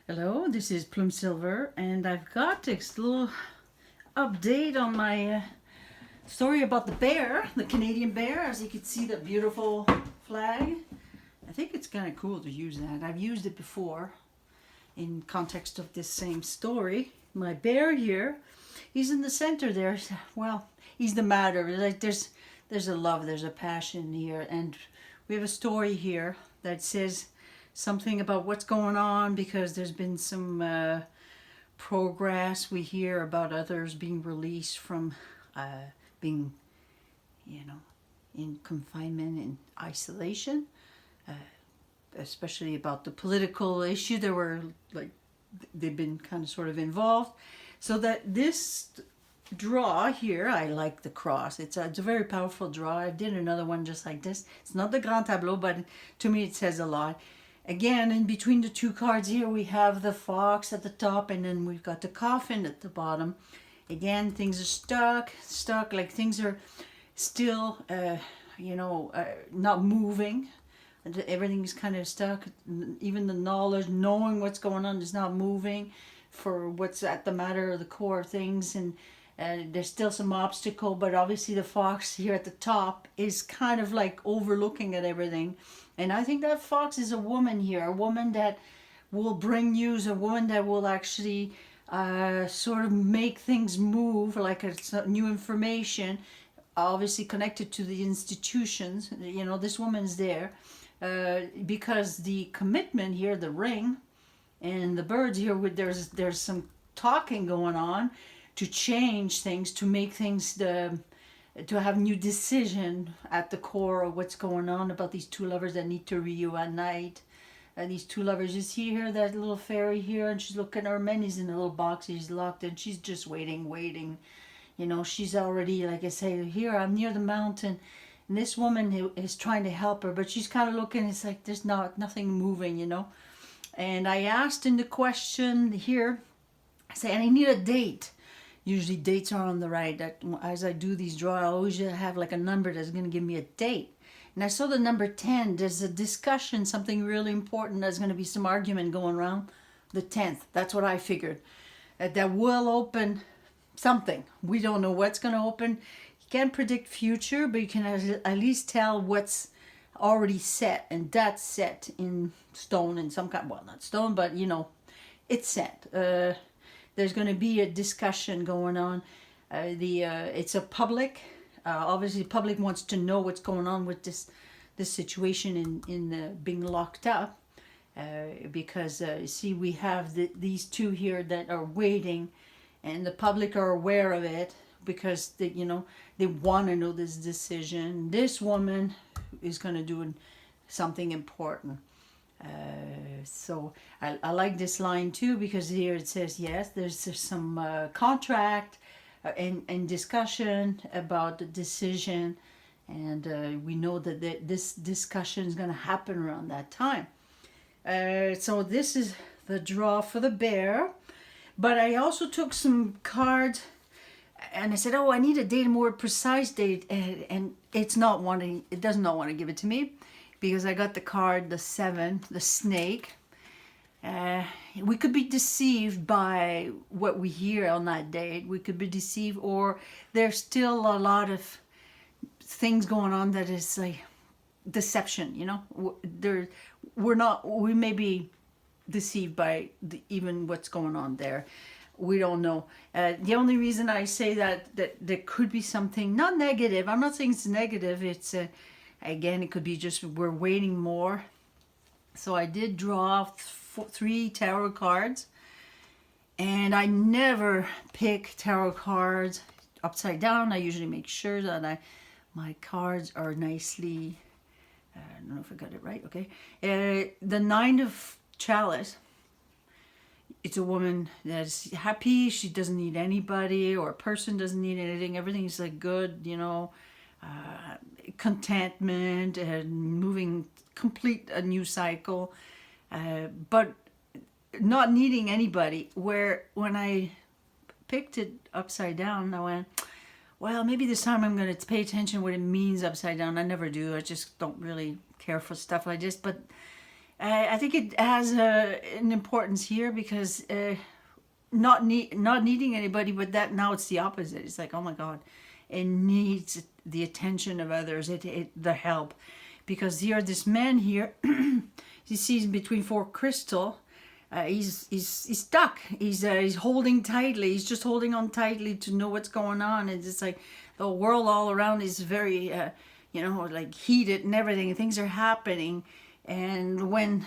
Hello, this is Plume Silver, and I've got this little update on my story about the bear, the Canadian bear. As you can see, the beautiful flag. I think it's kind of cool to use that. I've used it before in context of this same story. My bear here, he's in the center there. Well, he's the matter. Like there's a love, there's a passion here, and we have a story here that says something about what's going on because there's been some progress. We hear about others being released from being, in confinement and isolation, especially about the political issue. There were they've been kind of sort of involved. So that this draw here, I like the cross. It's a very powerful draw. I did another one just like this. It's not the Grand Tableau, but to me it says a lot. Again, in between the two cards here, we have the fox at the top, and then we've got the coffin at the bottom. Again, things are stuck, like things are still, not moving. Everything's kind of stuck. Even the knowledge, knowing what's going on, is not moving for what's at the matter of the core of things. And there's still some obstacle, but obviously the fox here at the top is kind of like overlooking at everything. And I think that fox is a woman here, a woman that will bring news, a woman that will actually sort of make things move, like it's new information, obviously connected to the institutions. This woman's there because the commitment here, the ring, and the birds here, there's some talking going on to change things, to make things to have new decision at the core of what's going on about these two lovers that need to reunite. These two lovers, you see here that little fairy here, and she's looking at her man. He's in a little box, he's locked in. She's just waiting. She's already, like I say, here I'm near the mountain, and this woman is trying to help her, but she's kind of looking. It's like there's nothing moving. And I asked in the question here, I say, and I need a date. Usually dates are on the right. As I do these draws, I always have like a number that's going to give me a date. And I saw the number 10. There's a discussion, something really important. There's going to be some argument going around the 10th. That's what I figured. That will open something. We don't know what's going to open. You can't predict future, but you can at least tell what's already set. And that's set in stone in some kind. Well, not stone, but it's set. There's going to be a discussion going on. It's a public. Obviously, the public wants to know what's going on with this situation in being locked up. Because see, we have these two here that are waiting, and the public are aware of it because they want to know this decision. This woman is going to do something important. So I like this line too, because here it says, yes, there's some contract and discussion about the decision, and we know that this discussion is going to happen around that time. So this is the draw for the bear, but I also took some cards and I said, I need a date, a more precise date, and it does not want to give it to me. Because I got the card, the 7, the snake. We could be deceived by what we hear on that date. We could be deceived, or there's still a lot of things going on that is like deception. We may be deceived by even what's going on there. We don't know. The only reason I say that there could be something not negative. I'm not saying it's negative. It's again, it could be just we're waiting more. So I did draw 3 tarot cards. And I never pick tarot cards upside down. I usually make sure that my cards are nicely... I don't know if I got it right. Okay. The 9 of Chalice. It's a woman that's happy. She doesn't need anybody, or a person doesn't need anything. Everything's like good, contentment and moving, complete a new cycle, but not needing anybody. Where when I picked it upside down, I went, well, maybe this time I'm going to pay attention what it means upside down. I never do. I just don't really care for stuff like this. But I think it has an importance here because not needing anybody, but that now it's the opposite. It's like, oh my God, it needs the attention of others, the help, because here this man here, he sees between four crystal. He's stuck. He's holding tightly. He's just holding on tightly to know what's going on. And it's like the world all around is very, like heated and everything. Things are happening. And when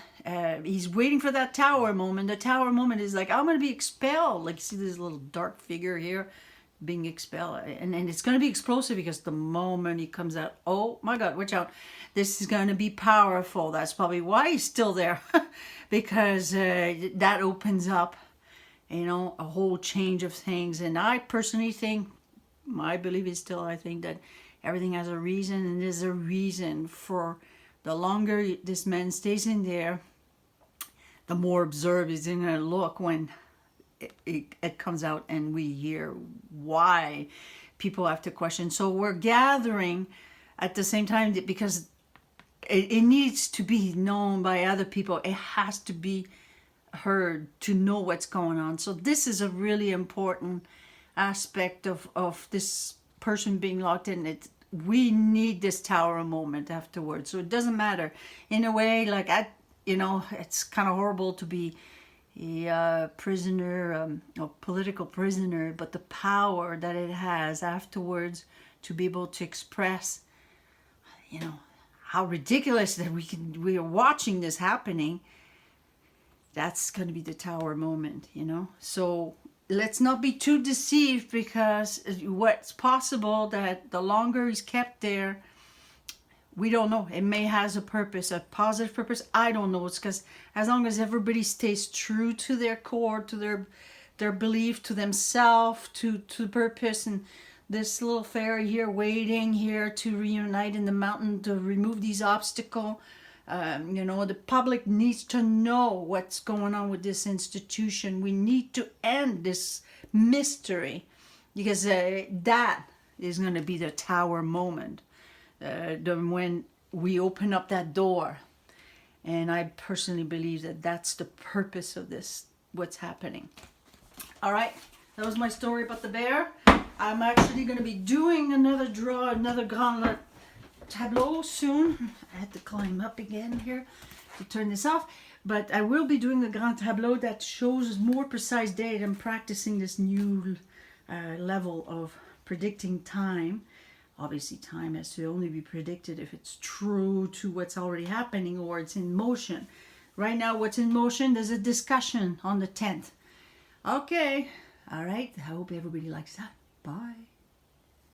he's waiting for that tower moment, the tower moment is like, I'm going to be expelled. Like, see this little dark figure here being expelled. And it's going to be explosive because the moment he comes out, oh my God, watch out. This is going to be powerful. That's probably why he's still there. Because that opens up, a whole change of things. And I personally think, my belief is still, I think that everything has a reason. And there's a reason for the longer this man stays in there, the more observed he's going to look when it comes out and we hear why people have to question. So we're gathering at the same time because it needs to be known by other people. It has to be heard to know what's going on. So this is a really important aspect of this person being locked in. We need this tower moment afterwards. So it doesn't matter. In a way, like, it's kind of horrible to be a prisoner, a political prisoner, but the power that it has afterwards to be able to express, how ridiculous that we are watching this happening. That's going to be the tower moment, So let's not be too deceived, because what's possible that the longer he's kept there, we don't know. It may has a purpose, a positive purpose. I don't know. It's because as long as everybody stays true to their core, to their belief, to themselves, to purpose, and this little fairy here waiting here to reunite in the mountain to remove these obstacles. The public needs to know what's going on with this institution. We need to end this mystery, because that is going to be the tower moment. When we open up that door. And I personally believe that that's the purpose of this, what's happening. All right, that was my story about the bear. I'm actually going to be doing another Grand Tableau soon. I had to climb up again here to turn this off. But I will be doing a Grand Tableau that shows more precise date. I'm practicing this new level of predicting time. Obviously, time has to only be predicted if it's true to what's already happening or it's in motion. Right now, what's in motion, there's a discussion on the 10th. Okay. All right. I hope everybody likes that. Bye.